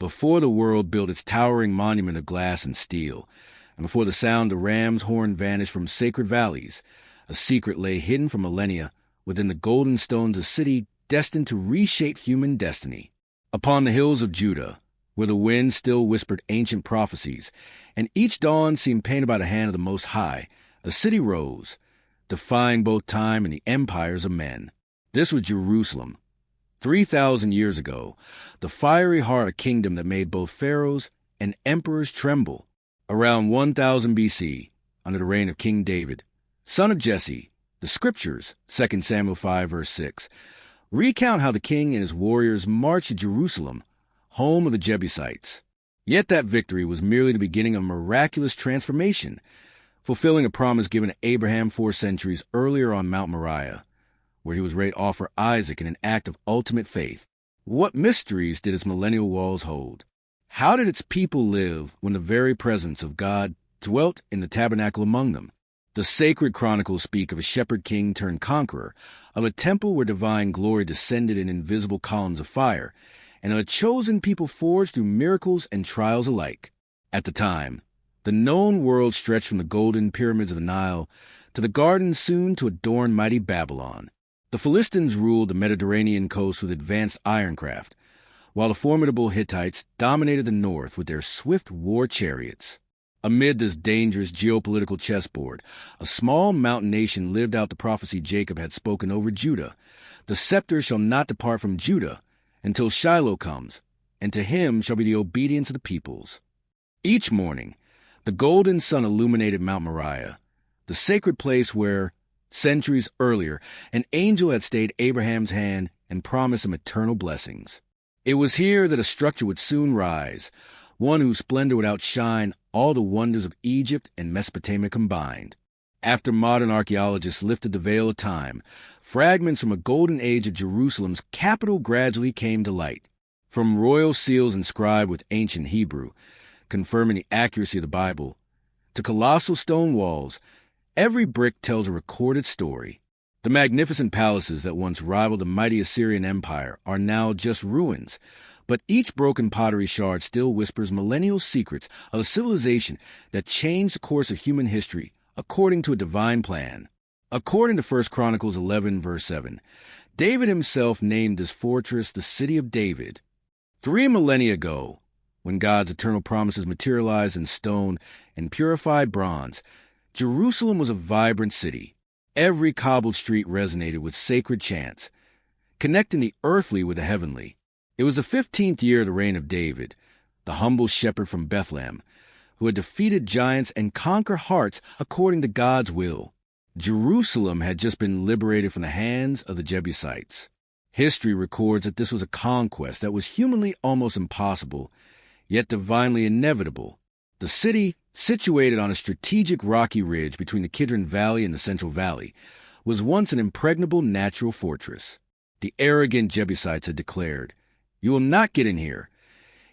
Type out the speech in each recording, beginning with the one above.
before the world built its towering monument of glass and steel, and before the sound of ram's horn vanished from sacred valleys, a secret lay hidden for millennia within the golden stones of a city destined to reshape human destiny. Upon the hills of Judah, where the wind still whispered ancient prophecies, and each dawn seemed painted by the hand of the Most High, a city rose, defying both time and the empires of men. This was Jerusalem. 3,000 years ago, the fiery heart of a kingdom that made both pharaohs and emperors tremble. Around 1000 BC, under the reign of King David, son of Jesse, the scriptures, 2 Samuel 5, verse 6, recount how the king and his warriors marched to Jerusalem, home of the Jebusites. Yet that victory was merely the beginning of a miraculous transformation, fulfilling a promise given to Abraham 4 centuries earlier on Mount Moriah, where he was ready to offer Isaac in an act of ultimate faith. What mysteries did its millennial walls hold? How did its people live when the very presence of God dwelt in the tabernacle among them? The sacred chronicles speak of a shepherd king turned conqueror, of a temple where divine glory descended in invisible columns of fire, and of a chosen people forged through miracles and trials alike. At the time, the known world stretched from the golden pyramids of the Nile to the gardens soon to adorn mighty Babylon. The Philistines ruled the Mediterranean coast with advanced ironcraft, while the formidable Hittites dominated the north with their swift war chariots. Amid this dangerous geopolitical chessboard, a small mountain nation lived out the prophecy Jacob had spoken over Judah. The scepter shall not depart from Judah until Shiloh comes, and to him shall be the obedience of the peoples. Each morning, the golden sun illuminated Mount Moriah, the sacred place where, centuries earlier, an angel had stayed Abraham's hand and promised him eternal blessings. It was here that a structure would soon rise, one whose splendor would outshine all the wonders of Egypt and Mesopotamia combined. After modern archaeologists lifted the veil of time, fragments from a golden age of Jerusalem's capital gradually came to light. From royal seals inscribed with ancient Hebrew, confirming the accuracy of the Bible, to colossal stone walls, every brick tells a recorded story. The magnificent palaces that once rivaled the mighty Assyrian Empire are now just ruins, but each broken pottery shard still whispers millennial secrets of a civilization that changed the course of human history according to a divine plan. According to 1 Chronicles 11, verse 7, David himself named this fortress the City of David. 3 millennia ago, when God's eternal promises materialized in stone and purified bronze, Jerusalem was a vibrant city. Every cobbled street resonated with sacred chants, connecting the earthly with the heavenly. It was the 15th year of the reign of David, the humble shepherd from Bethlehem, who had defeated giants and conquered hearts according to God's will. Jerusalem had just been liberated from the hands of the Jebusites. History records that this was a conquest that was humanly almost impossible, yet divinely inevitable. The city, situated on a strategic rocky ridge between the Kidron Valley and the Central Valley, was once an impregnable natural fortress. The arrogant Jebusites had declared, "You will not get in here.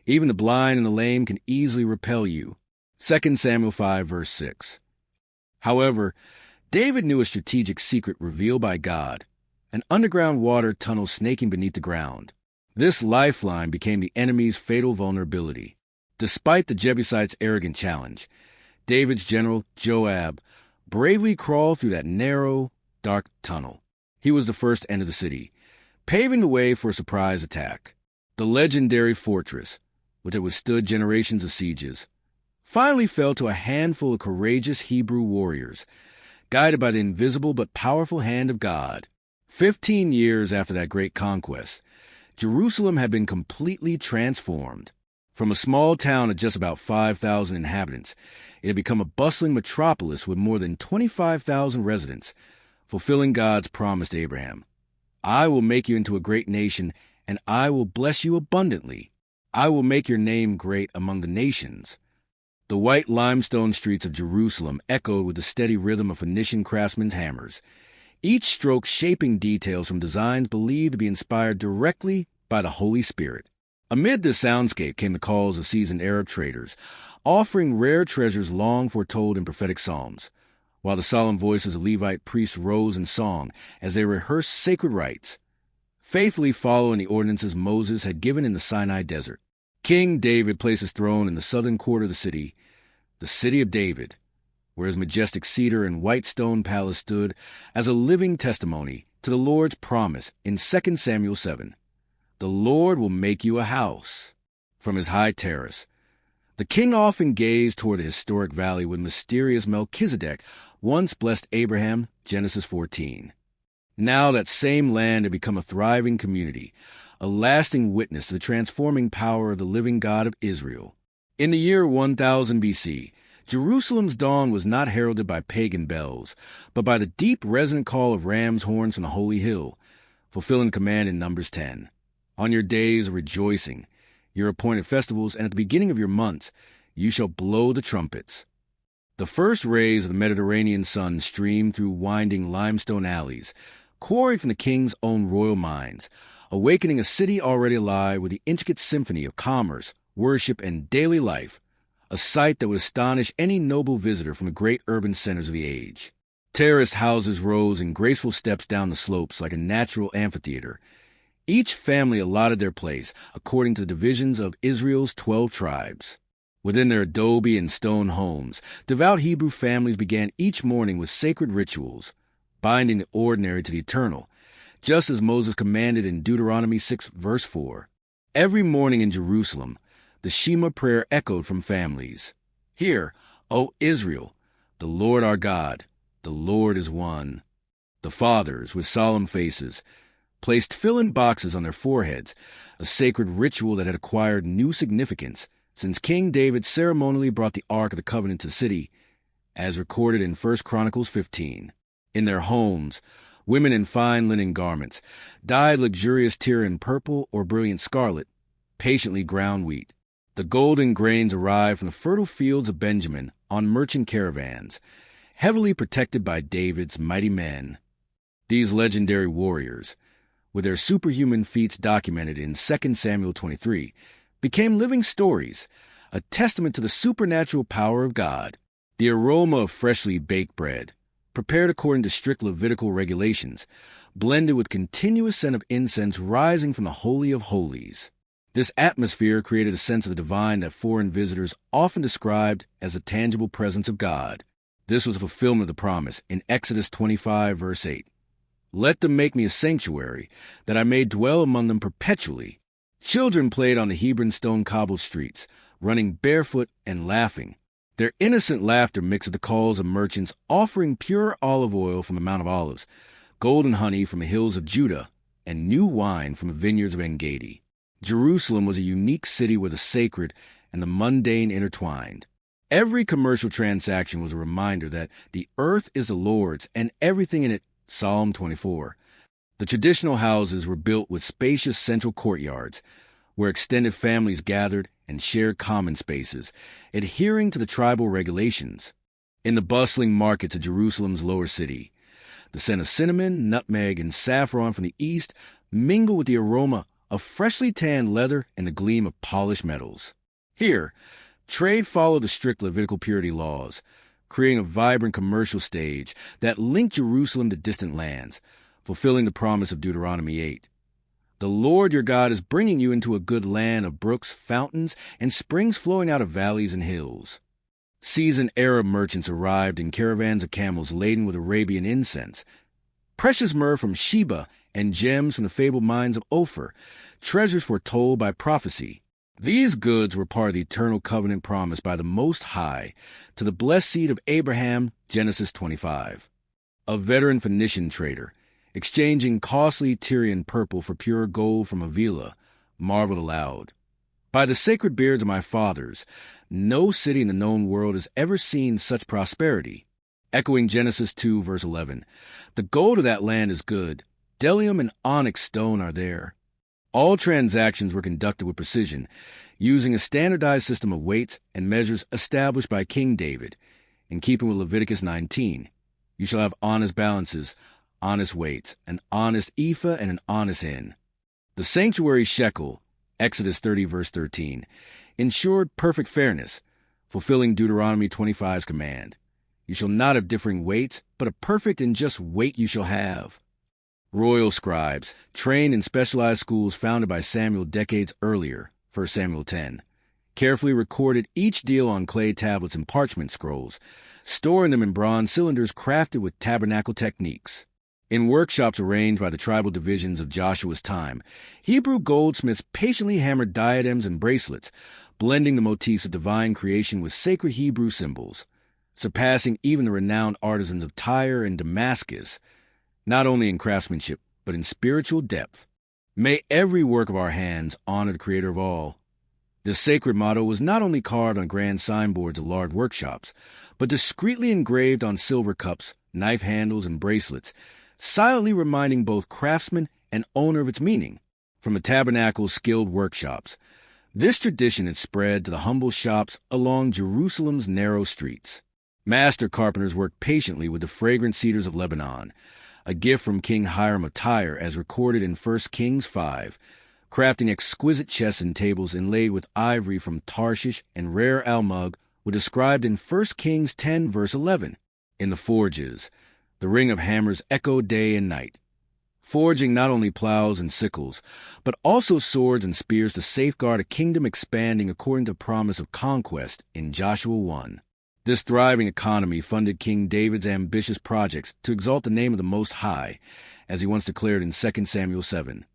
Even the blind and the lame can easily repel you." 2 Samuel 5, verse 6. However, David knew a strategic secret revealed by God, an underground water tunnel snaking beneath the ground. This lifeline became the enemy's fatal vulnerability. Despite the Jebusites' arrogant challenge, David's general, Joab, bravely crawled through that narrow, dark tunnel. He was the first to enter the city, paving the way for a surprise attack. The legendary fortress, which had withstood generations of sieges, finally fell to a handful of courageous Hebrew warriors, guided by the invisible but powerful hand of God. 15 years after that great conquest, Jerusalem had been completely transformed. From a small town of just about 5,000 inhabitants, it had become a bustling metropolis with more than 25,000 residents, fulfilling God's promise to Abraham. "I will make you into a great nation, and I will bless you abundantly. I will make your name great among the nations." The white limestone streets of Jerusalem echoed with the steady rhythm of Phoenician craftsmen's hammers, each stroke shaping details from designs believed to be inspired directly by the Holy Spirit. Amid this soundscape came the calls of seasoned Arab traders, offering rare treasures long foretold in prophetic psalms, while the solemn voices of Levite priests rose in song as they rehearsed sacred rites, faithfully following the ordinances Moses had given in the Sinai desert. King David placed his throne in the southern quarter of the city of David, where his majestic cedar and white stone palace stood as a living testimony to the Lord's promise in 2 Samuel 7. The Lord will make you a house. From his high terrace, the king often gazed toward the historic valley where mysterious Melchizedek once blessed Abraham, Genesis 14. Now that same land had become a thriving community, a lasting witness to the transforming power of the living God of Israel. In the year 1000 BC, Jerusalem's dawn was not heralded by pagan bells, but by the deep resonant call of ram's horns from the holy hill, fulfilling command in Numbers 10. On your days of rejoicing, your appointed festivals, and at the beginning of your months, you shall blow the trumpets. The first rays of the Mediterranean sun streamed through winding limestone alleys, quarried from the king's own royal mines, awakening a city already alive with the intricate symphony of commerce, worship, and daily life, a sight that would astonish any noble visitor from the great urban centers of the age. Terraced houses rose in graceful steps down the slopes like a natural amphitheater. Each family allotted their place according to the divisions of Israel's 12 tribes. Within their adobe and stone homes, devout Hebrew families began each morning with sacred rituals, binding the ordinary to the eternal, just as Moses commanded in Deuteronomy 6, verse 4. Every morning in Jerusalem, the Shema prayer echoed from families. Hear, O Israel, the Lord our God, the Lord is one. The fathers, with solemn faces, placed fill-in boxes on their foreheads, a sacred ritual that had acquired new significance since King David ceremonially brought the Ark of the Covenant to the city, as recorded in 1 Chronicles 15. In their homes, women in fine linen garments, dyed luxurious Tyrian purple or brilliant scarlet, patiently ground wheat. The golden grains arrived from the fertile fields of Benjamin on merchant caravans, heavily protected by David's mighty men. These legendary warriors, with their superhuman feats documented in 2 Samuel 23, became living stories, a testament to the supernatural power of God. The aroma of freshly baked bread, prepared according to strict Levitical regulations, blended with continuous scent of incense rising from the Holy of Holies. This atmosphere created a sense of the divine that foreign visitors often described as a tangible presence of God. This was a fulfillment of the promise in Exodus 25, verse 8. Let them make me a sanctuary, that I may dwell among them perpetually. Children played on the Hebron stone-cobbled streets, running barefoot and laughing. Their innocent laughter mixed with the calls of merchants offering pure olive oil from the Mount of Olives, golden honey from the hills of Judah, and new wine from the vineyards of En-Gedi. Jerusalem was a unique city where the sacred and the mundane intertwined. Every commercial transaction was a reminder that the earth is the Lord's and everything in it. Psalm 24. The traditional houses were built with spacious central courtyards, where extended families gathered and shared common spaces, adhering to the tribal regulations. In the bustling markets of Jerusalem's lower city, the scent of cinnamon, nutmeg, and saffron from the east mingled with the aroma of freshly tanned leather and the gleam of polished metals. Here, trade followed the strict Levitical purity laws, creating a vibrant commercial stage that linked Jerusalem to distant lands, fulfilling the promise of Deuteronomy 8. The Lord your God is bringing you into a good land of brooks, fountains, and springs flowing out of valleys and hills. Seasoned Arab merchants arrived in caravans of camels laden with Arabian incense, precious myrrh from Sheba, and gems from the fabled mines of Ophir, treasures foretold by prophecy. These goods were part of the eternal covenant promised by the Most High to the blessed seed of Abraham, Genesis 25. A veteran Phoenician trader, exchanging costly Tyrian purple for pure gold from Avila, marveled aloud. By the sacred beards of my fathers, no city in the known world has ever seen such prosperity. Echoing Genesis 2, verse 11, the gold of that land is good. Bdellium and onyx stone are there. All transactions were conducted with precision, using a standardized system of weights and measures established by King David, in keeping with Leviticus 19. You shall have honest balances, honest weights, an honest ephah and an honest hin. The sanctuary shekel, Exodus 30, verse 13, ensured perfect fairness, fulfilling Deuteronomy 25's command. You shall not have differing weights, but a perfect and just weight you shall have. Royal scribes, trained in specialized schools founded by Samuel decades earlier, 1 Samuel 10, carefully recorded each deal on clay tablets and parchment scrolls, storing them in bronze cylinders crafted with tabernacle techniques. In workshops arranged by the tribal divisions of Joshua's time, Hebrew goldsmiths patiently hammered diadems and bracelets, blending the motifs of divine creation with sacred Hebrew symbols, surpassing even the renowned artisans of Tyre and Damascus, not only in craftsmanship, but in spiritual depth. May every work of our hands honor the Creator of all. This sacred motto was not only carved on grand signboards of large workshops, but discreetly engraved on silver cups, knife handles, and bracelets, silently reminding both craftsman and owner of its meaning. From the tabernacle's skilled workshops, this tradition had spread to the humble shops along Jerusalem's narrow streets. Master carpenters worked patiently with the fragrant cedars of Lebanon, a gift from King Hiram of Tyre as recorded in 1 Kings 5, crafting exquisite chests and tables inlaid with ivory from Tarshish and rare almug were described in 1 Kings 10 verse 11. In the forges, the ring of hammers echoed day and night, forging not only plows and sickles, but also swords and spears to safeguard a kingdom expanding according to promise of conquest in Joshua 1. This thriving economy funded King David's ambitious projects to exalt the name of the Most High, as he once declared in 2 Samuel 7.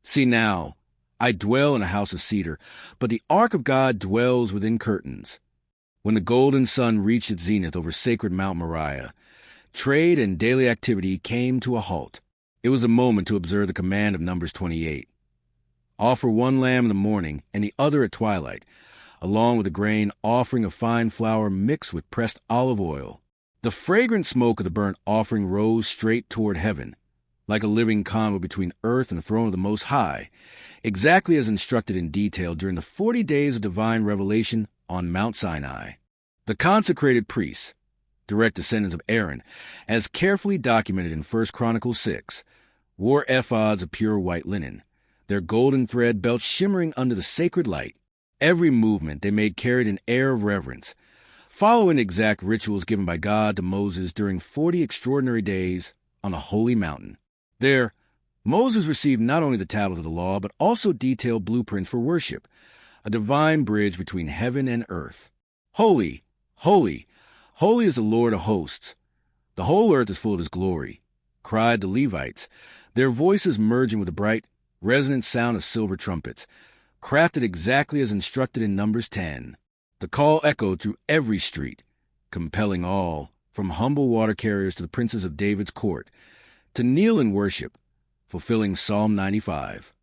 See now, I dwell in a house of cedar, but the ark of God dwells within curtains. When the golden sun reached its zenith over sacred Mount Moriah, trade and daily activity came to a halt. It was a moment to observe the command of Numbers 28. Offer one lamb in the morning and the other at twilight, along with a grain offering of fine flour mixed with pressed olive oil. The fragrant smoke of the burnt offering rose straight toward heaven, like a living convo between earth and the throne of the Most High, exactly as instructed in detail during the 40 days of divine revelation on Mount Sinai. The consecrated priests, direct descendants of Aaron, as carefully documented in 1 Chronicles 6, wore ephods of pure white linen, their golden thread belts shimmering under the sacred light. Every movement they made carried an air of reverence, following exact rituals given by God to Moses during 40 extraordinary days on a holy mountain. There, Moses received not only the tablet of the law, but also detailed blueprints for worship, a divine bridge between heaven and earth. Holy, holy, holy is the Lord of hosts. The whole earth is full of his glory, cried the Levites, their voices merging with the bright, resonant sound of silver trumpets, crafted exactly as instructed in Numbers 10. The call echoed through every street, compelling all, from humble water carriers to the princes of David's court, to kneel in worship, fulfilling Psalm 95.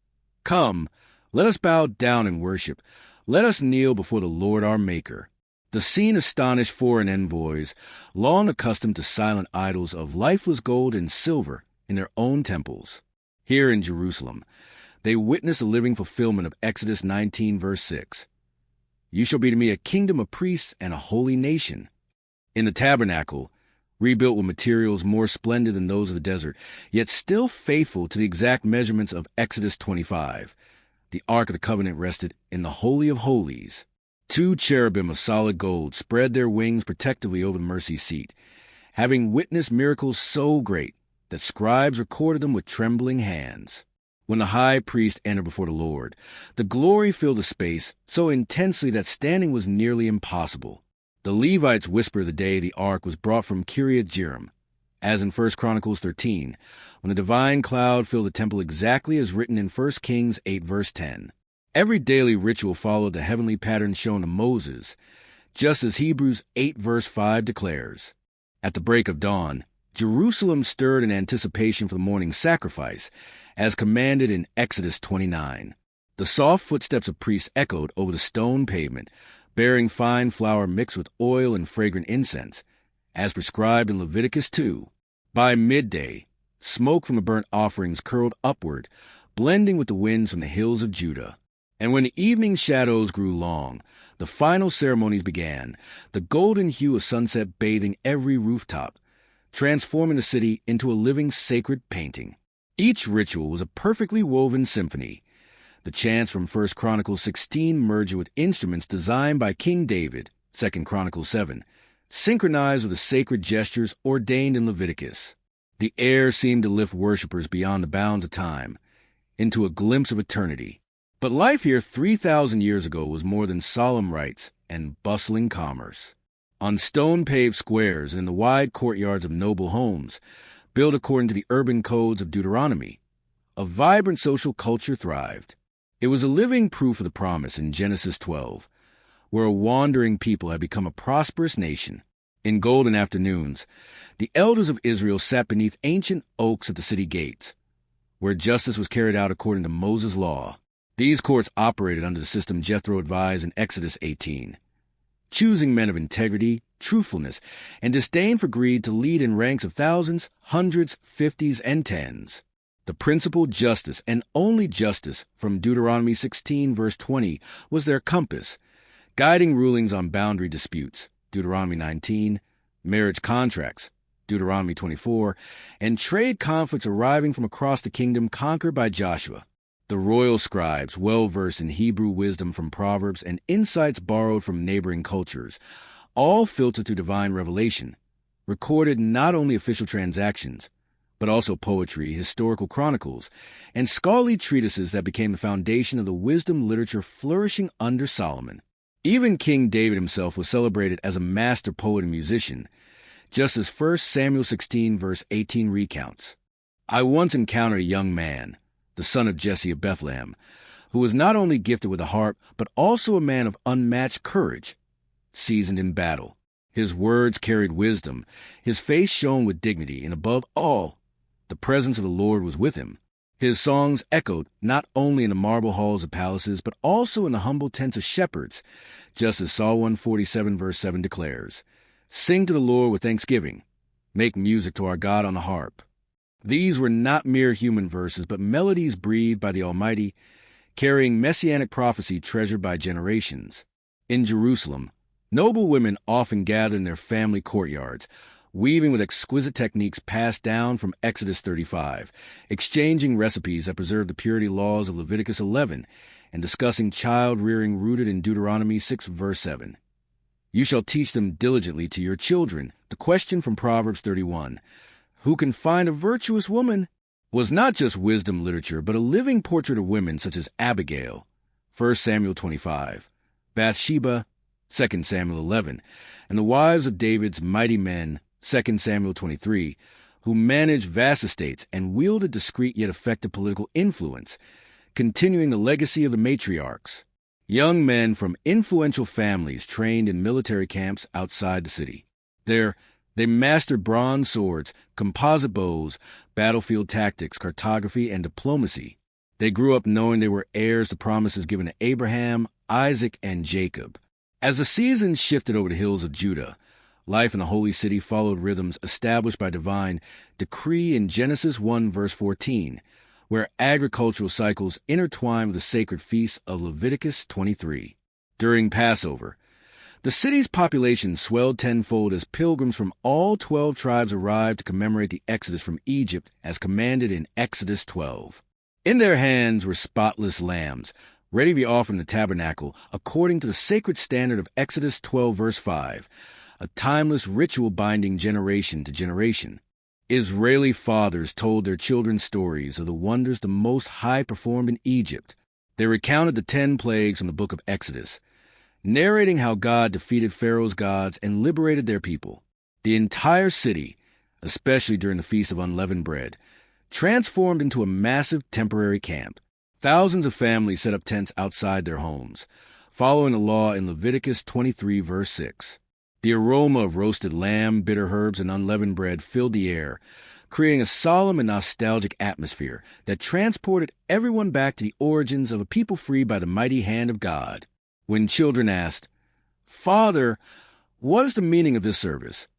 Come, let us bow down and worship. Let us kneel before the Lord our Maker. The scene astonished foreign envoys, long accustomed to silent idols of lifeless gold and silver in their own temples. Here in Jerusalem, they witnessed a living fulfillment of Exodus 19, verse 6. You shall be to me a kingdom of priests and a holy nation. In the tabernacle, rebuilt with materials more splendid than those of the desert, yet still faithful to the exact measurements of Exodus 25, the Ark of the Covenant rested in the Holy of Holies. 2 cherubim of solid gold spread their wings protectively over the mercy seat, having witnessed miracles so great that scribes recorded them with trembling hands. When the high priest entered before the Lord, the glory filled the space so intensely that standing was nearly impossible. The Levites whisper the day the ark was brought from Kiriath Jearim, as in 1 Chronicles 13, when the divine cloud filled the temple exactly as written in 1 Kings 8 verse 10. Every daily ritual followed the heavenly pattern shown to Moses, just as Hebrews 8 verse 5 declares. At the break of dawn, Jerusalem stirred in anticipation for the morning sacrifice, as commanded in Exodus 29. The soft footsteps of priests echoed over the stone pavement, bearing fine flour mixed with oil and fragrant incense, as prescribed in Leviticus 2. By midday, smoke from the burnt offerings curled upward, blending with the winds from the hills of Judah. And when the evening shadows grew long, the final ceremonies began, the golden hue of sunset bathing every rooftop, transforming the city into a living sacred painting. Each ritual was a perfectly woven symphony, the chants from 1 Chronicles 16 merging with instruments designed by King David, 2 Chronicles 7, synchronized with the sacred gestures ordained in Leviticus. The air seemed to lift worshippers beyond the bounds of time, into a glimpse of eternity. But life here 3,000 years ago was more than solemn rites and bustling commerce. On stone-paved squares and in the wide courtyards of noble homes, built according to the urban codes of Deuteronomy, a vibrant social culture thrived. It was a living proof of the promise in Genesis 12, where a wandering people had become a prosperous nation. In golden afternoons, the elders of Israel sat beneath ancient oaks at the city gates, where justice was carried out according to Moses' law. These courts operated under the system Jethro advised in Exodus 18, choosing men of integrity, truthfulness, and disdain for greed to lead in ranks of thousands, hundreds, fifties, and tens. The principal justice, and only justice, from Deuteronomy 16, verse 20, was their compass, guiding rulings on boundary disputes, Deuteronomy 19, marriage contracts, Deuteronomy 24, and trade conflicts arriving from across the kingdom conquered by Joshua. The royal scribes, well-versed in Hebrew wisdom from Proverbs and insights borrowed from neighboring cultures, all filtered through divine revelation, recorded not only official transactions, but also poetry, historical chronicles, and scholarly treatises that became the foundation of the wisdom literature flourishing under Solomon. Even King David himself was celebrated as a master poet and musician, just as 1 Samuel 16, verse 18 recounts. I once encountered a young man, the son of Jesse of Bethlehem, who was not only gifted with a harp, but also a man of unmatched courage, seasoned in battle. His words carried wisdom, his face shone with dignity, and above all, the presence of the Lord was with him. His songs echoed not only in the marble halls of palaces, but also in the humble tents of shepherds, just as Psalm 147, verse 7 declares, Sing to the Lord with thanksgiving. Make music to our God on the harp. These were not mere human verses, but melodies breathed by the Almighty, carrying messianic prophecy treasured by generations. In Jerusalem, noble women often gathered in their family courtyards, weaving with exquisite techniques passed down from Exodus 35, exchanging recipes that preserved the purity laws of Leviticus 11, and discussing child-rearing rooted in Deuteronomy 6, verse 7. You shall teach them diligently to your children. The question from Proverbs 31, who can find a virtuous woman, was not just wisdom literature, but a living portrait of women such as Abigail, 1 Samuel 25, Bathsheba, 2 Samuel 11, and the wives of David's mighty men, 2 Samuel 23, who managed vast estates and wielded discreet yet effective political influence, continuing the legacy of the matriarchs, young men from influential families trained in military camps outside the city. There, they mastered bronze swords, composite bows, battlefield tactics, cartography, and diplomacy. They grew up knowing they were heirs to promises given to Abraham, Isaac, and Jacob. As the seasons shifted over the hills of Judah, life in the holy city followed rhythms established by divine decree in Genesis 1, verse 14, where agricultural cycles intertwined with the sacred feasts of Leviticus 23. During Passover, the city's population swelled tenfold as pilgrims from all 12 tribes arrived to commemorate the exodus from Egypt as commanded in Exodus 12. In their hands were spotless lambs, ready to be offered in the tabernacle according to the sacred standard of Exodus 12, verse 5, a timeless ritual binding generation to generation. Israeli fathers told their children stories of the wonders the Most High performed in Egypt. They recounted the 10 plagues in the book of Exodus, narrating how God defeated Pharaoh's gods and liberated their people. The entire city, especially during the Feast of Unleavened Bread, transformed into a massive temporary camp. Thousands of families set up tents outside their homes, following the law in Leviticus 23, verse 6. The aroma of roasted lamb, bitter herbs, and unleavened bread filled the air, creating a solemn and nostalgic atmosphere that transported everyone back to the origins of a people freed by the mighty hand of God. When children asked, Father, what is the meaning of this service?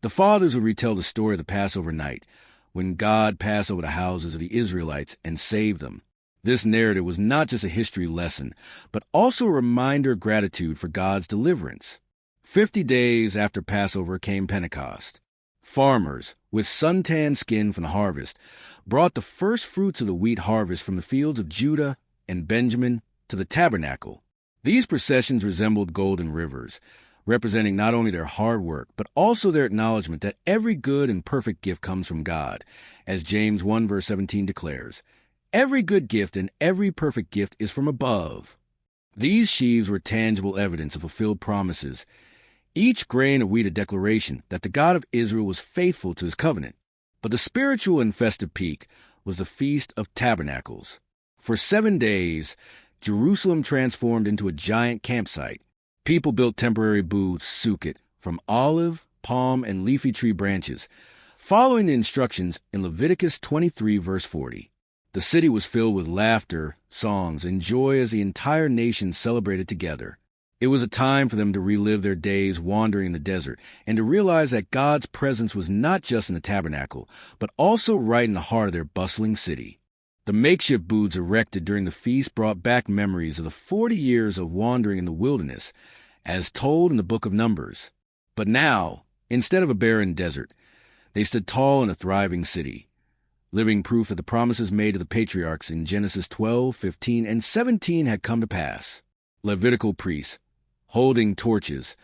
The fathers would retell the story of the Passover night, when God passed over the houses of the Israelites and saved them. This narrative was not just a history lesson, but also a reminder of gratitude for God's deliverance. 50 days after Passover came Pentecost. Farmers, with suntanned skin from the harvest, brought the first fruits of the wheat harvest from the fields of Judah and Benjamin to the tabernacle. These processions resembled golden rivers, representing not only their hard work, but also their acknowledgement that every good and perfect gift comes from God, as James 1 verse 17 declares, Every good gift and every perfect gift is from above. These sheaves were tangible evidence of fulfilled promises, each grain of wheat a declaration that the God of Israel was faithful to his covenant. But the spiritual and festive peak was the Feast of Tabernacles. For 7 days, Jerusalem transformed into a giant campsite. People built temporary booths, sukkot, from olive, palm, and leafy tree branches, following the instructions in Leviticus 23, verse 40. The city was filled with laughter, songs, and joy as the entire nation celebrated together. It was a time for them to relive their days wandering in the desert and to realize that God's presence was not just in the tabernacle, but also right in the heart of their bustling city. The makeshift booths erected during the feast brought back memories of the 40 years of wandering in the wilderness, as told in the book of Numbers. But now, instead of a barren desert, they stood tall in a thriving city, living proof that the promises made to the patriarchs in Genesis 12, 15, and 17 had come to pass. Levitical priests, holding torches,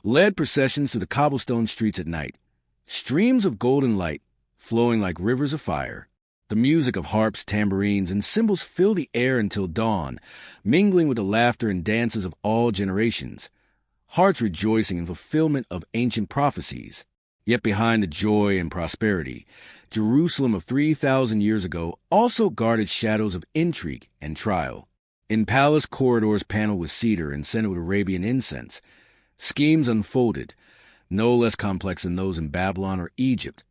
led processions through the cobblestone streets at night, streams of golden light flowing like rivers of fire. The music of harps, tambourines, and cymbals filled the air until dawn, mingling with the laughter and dances of all generations, hearts rejoicing in fulfillment of ancient prophecies. Yet behind the joy and prosperity, Jerusalem of 3,000 years ago also guarded shadows of intrigue and trial. In palace corridors paneled with cedar and scented with Arabian incense, schemes unfolded, no less complex than those in Babylon or Egypt.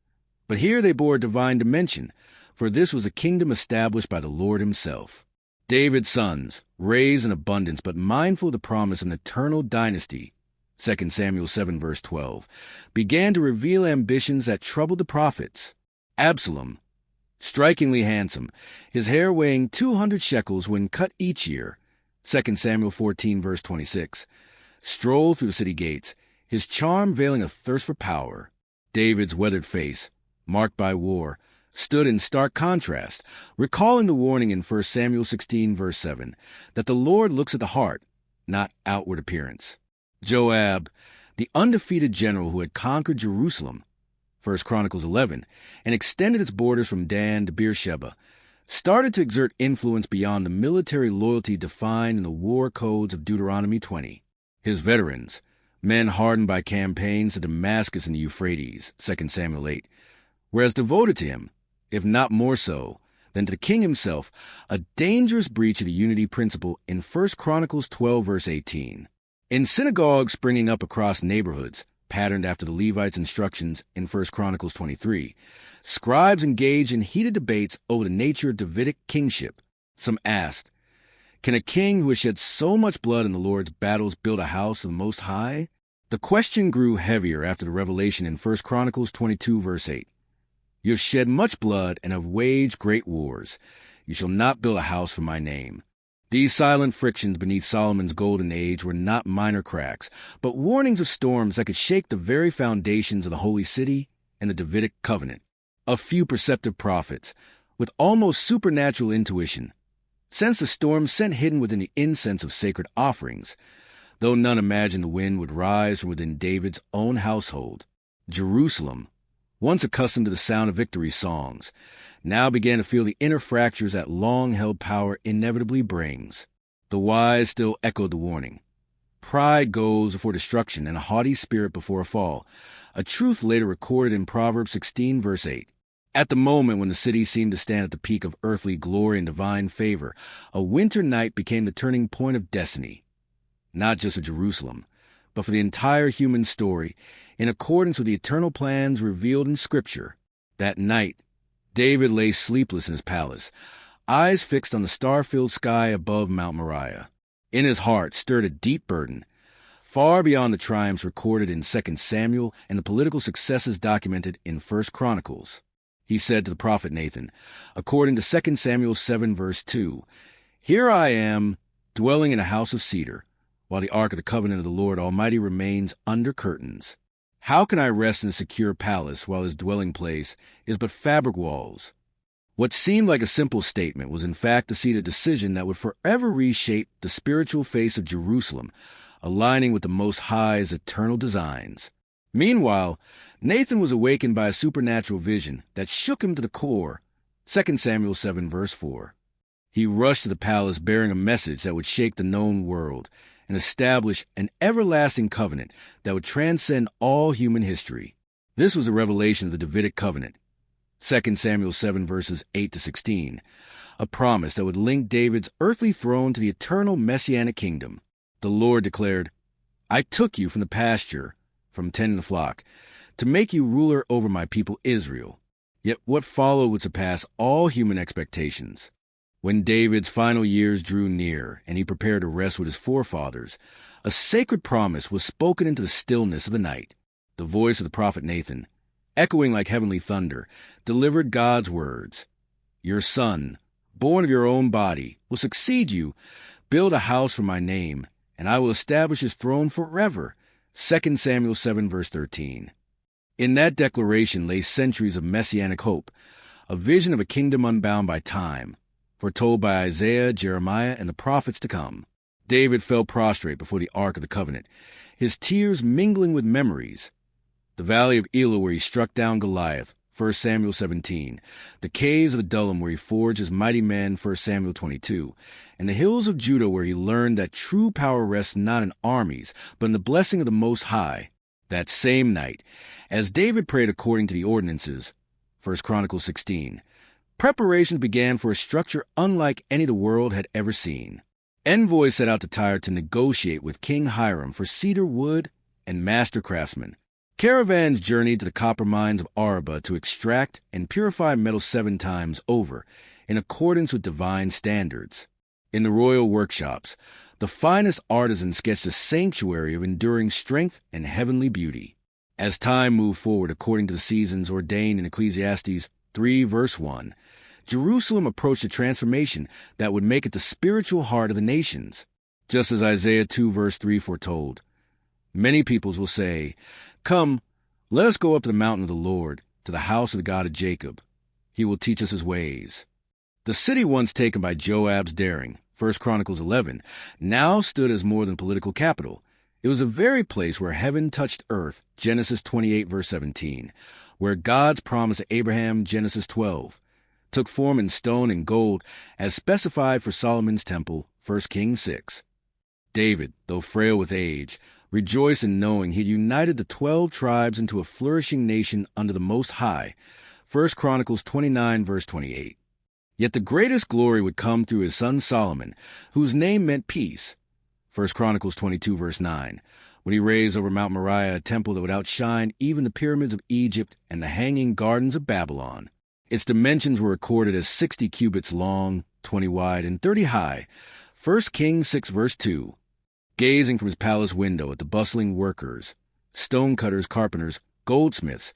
But here they bore a divine dimension, for this was a kingdom established by the Lord himself. David's sons, raised in abundance but mindful of the promise of an eternal dynasty, 2 Samuel 7 verse 12, began to reveal ambitions that troubled the prophets. Absalom, strikingly handsome, his hair weighing 200 shekels when cut each year, 2 Samuel 14 verse 26, strolled through the city gates, his charm veiling a thirst for power. David's weathered face, marked by war, stood in stark contrast, recalling the warning in 1 Samuel 16 verse 7, that the Lord looks at the heart, not outward appearance. Joab, the undefeated general who had conquered Jerusalem, 1 Chronicles 11, and extended its borders from Dan to Beersheba, started to exert influence beyond the military loyalty defined in the war codes of Deuteronomy 20. His veterans, men hardened by campaigns to Damascus and the Euphrates, 2 Samuel 8, were as devoted to him, if not more so, than to the king himself, a dangerous breach of the unity principle in 1 Chronicles 12 verse 18. In synagogues springing up across neighborhoods, patterned after the Levites' instructions in 1 Chronicles 23, scribes engaged in heated debates over the nature of Davidic kingship. Some asked, "Can a king who has shed so much blood in the Lord's battles build a house of the Most High?" The question grew heavier after the revelation in 1 Chronicles 22 verse 8. "You have shed much blood and have waged great wars. You shall not build a house for my name." These silent frictions beneath Solomon's golden age were not minor cracks, but warnings of storms that could shake the very foundations of the holy city and the Davidic covenant. A few perceptive prophets, with almost supernatural intuition, sensed the storm scent hidden within the incense of sacred offerings, though none imagined the wind would rise from within David's own household. Jerusalem, once accustomed to the sound of victory songs, now began to feel the inner fractures that long-held power inevitably brings. The wise still echoed the warning. Pride goes before destruction and a haughty spirit before a fall, a truth later recorded in Proverbs 16 verse 8. At the moment when the city seemed to stand at the peak of earthly glory and divine favor, a winter night became the turning point of destiny, not just for Jerusalem, but for the entire human story, in accordance with the eternal plans revealed in Scripture. That night, David lay sleepless in his palace, eyes fixed on the star-filled sky above Mount Moriah. In his heart stirred a deep burden, far beyond the triumphs recorded in 2 Samuel and the political successes documented in 1 Chronicles. He said to the prophet Nathan, according to 2 Samuel 7 verse 2, "Here I am, dwelling in a house of cedar, while the ark of the covenant of the Lord Almighty remains under curtains. How can I rest in a secure palace while his dwelling place is but fabric walls?" What seemed like a simple statement was in fact a seated decision that would forever reshape the spiritual face of Jerusalem, aligning with the Most High's eternal designs. Meanwhile, Nathan was awakened by a supernatural vision that shook him to the core. 2 Samuel 7 verse 4. He rushed to the palace bearing a message that would shake the known world and establish an everlasting covenant that would transcend all human history. This was a revelation of the Davidic covenant, 2 Samuel 7 verses 8 to 16, a promise that would link David's earthly throne to the eternal messianic kingdom. The Lord declared, "I took you from the pasture, from tending the flock, to make you ruler over my people Israel." Yet what followed would surpass all human expectations. When David's final years drew near and he prepared to rest with his forefathers, a sacred promise was spoken into the stillness of the night. The voice of the prophet Nathan, echoing like heavenly thunder, delivered God's words. "Your son, born of your own body, will succeed you, build a house for my name, and I will establish his throne forever." 2 Samuel 7 verse 13. In that declaration lay centuries of messianic hope, a vision of a kingdom unbound by time, foretold by Isaiah, Jeremiah, and the prophets to come. David fell prostrate before the Ark of the Covenant, his tears mingling with memories. The valley of Elah where he struck down Goliath, 1 Samuel 17, the caves of Adullam where he forged his mighty men, 1 Samuel 22, and the hills of Judah where he learned that true power rests not in armies, but in the blessing of the Most High. That same night, as David prayed according to the ordinances, 1 Chronicles 16, preparations began for a structure unlike any the world had ever seen. Envoys set out to Tyre to negotiate with King Hiram for cedar wood and master craftsmen. Caravans journeyed to the copper mines of Araba to extract and purify metal 7 times over, in accordance with divine standards. In the royal workshops, the finest artisans sketched a sanctuary of enduring strength and heavenly beauty. As time moved forward according to the seasons ordained in Ecclesiastes 3 verse 1, Jerusalem approached a transformation that would make it the spiritual heart of the nations. Just as Isaiah 2 verse 3 foretold, "Many peoples will say, 'Come, let us go up to the mountain of the Lord, to the house of the God of Jacob. He will teach us his ways.'" The city once taken by Joab's daring, 1 Chronicles 11, now stood as more than political capital. It was the very place where heaven touched earth, Genesis 28 verse 17, where God's promise to Abraham, Genesis 12, took form in stone and gold as specified for Solomon's temple, 1 Kings 6. David, though frail with age, rejoiced in knowing he had united the 12 tribes into a flourishing nation under the Most High, 1 Chronicles 29 verse 28. Yet the greatest glory would come through his son Solomon, whose name meant peace, 1 Chronicles 22 verse 9, when he raised over Mount Moriah a temple that would outshine even the pyramids of Egypt and the hanging gardens of Babylon. Its dimensions were recorded as 60 cubits long, 20 wide, and 30 high, 1 Kings 6 verse 2. Gazing from his palace window at the bustling workers, stonecutters, carpenters, goldsmiths,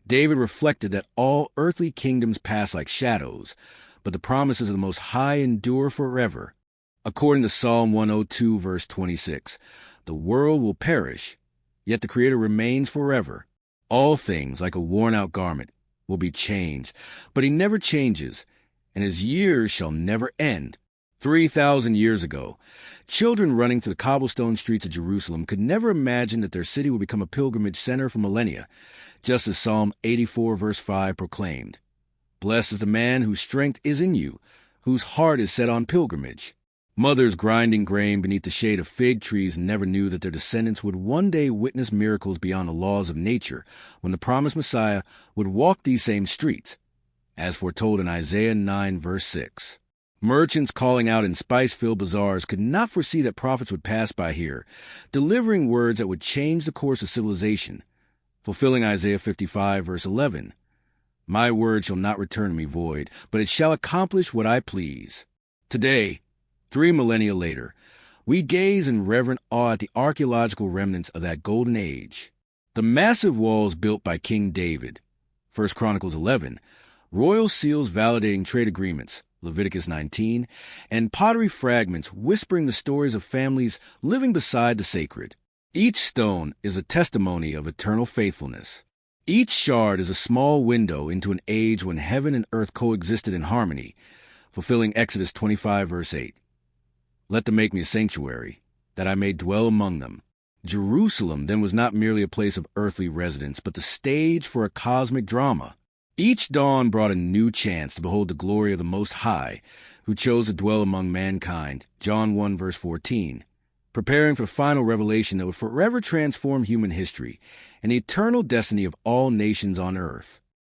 David reflected that all earthly kingdoms pass like shadows, but the promises of the Most High endure forever. According to Psalm 102, verse 26, the world will perish, yet the Creator remains forever. All things, like a worn-out garment, will be changed, but he never changes, and his years shall never end. 3,000 years ago, children running through the cobblestone streets of Jerusalem could never imagine that their city would become a pilgrimage center for millennia, just as Psalm 84, verse 5 proclaimed. "Blessed is the man whose strength is in you, whose heart is set on pilgrimage." Mothers grinding grain beneath the shade of fig trees never knew that their descendants would one day witness miracles beyond the laws of nature when the promised Messiah would walk these same streets, as foretold in Isaiah 9, verse 6. Merchants calling out in spice-filled bazaars could not foresee that prophets would pass by here, delivering words that would change the course of civilization, fulfilling Isaiah 55, verse 11. "My word shall not return to me void, but it shall accomplish what I please." Today, 3 millennia later, we gaze in reverent awe at the archaeological remnants of that golden age. The massive walls built by King David, 1 Chronicles 11, royal seals validating trade agreements, Leviticus 19, and pottery fragments whispering the stories of families living beside the sacred. Each stone is a testimony of eternal faithfulness. Each shard is a small window into an age when heaven and earth coexisted in harmony, fulfilling Exodus 25, verse 8. "Let them make me a sanctuary, that I may dwell among them." Jerusalem then was not merely a place of earthly residence, but the stage for a cosmic drama. Each dawn brought a new chance to behold the glory of the Most High, who chose to dwell among mankind, John 1 verse 14, preparing for the final revelation that would forever transform human history and the eternal destiny of all nations on earth.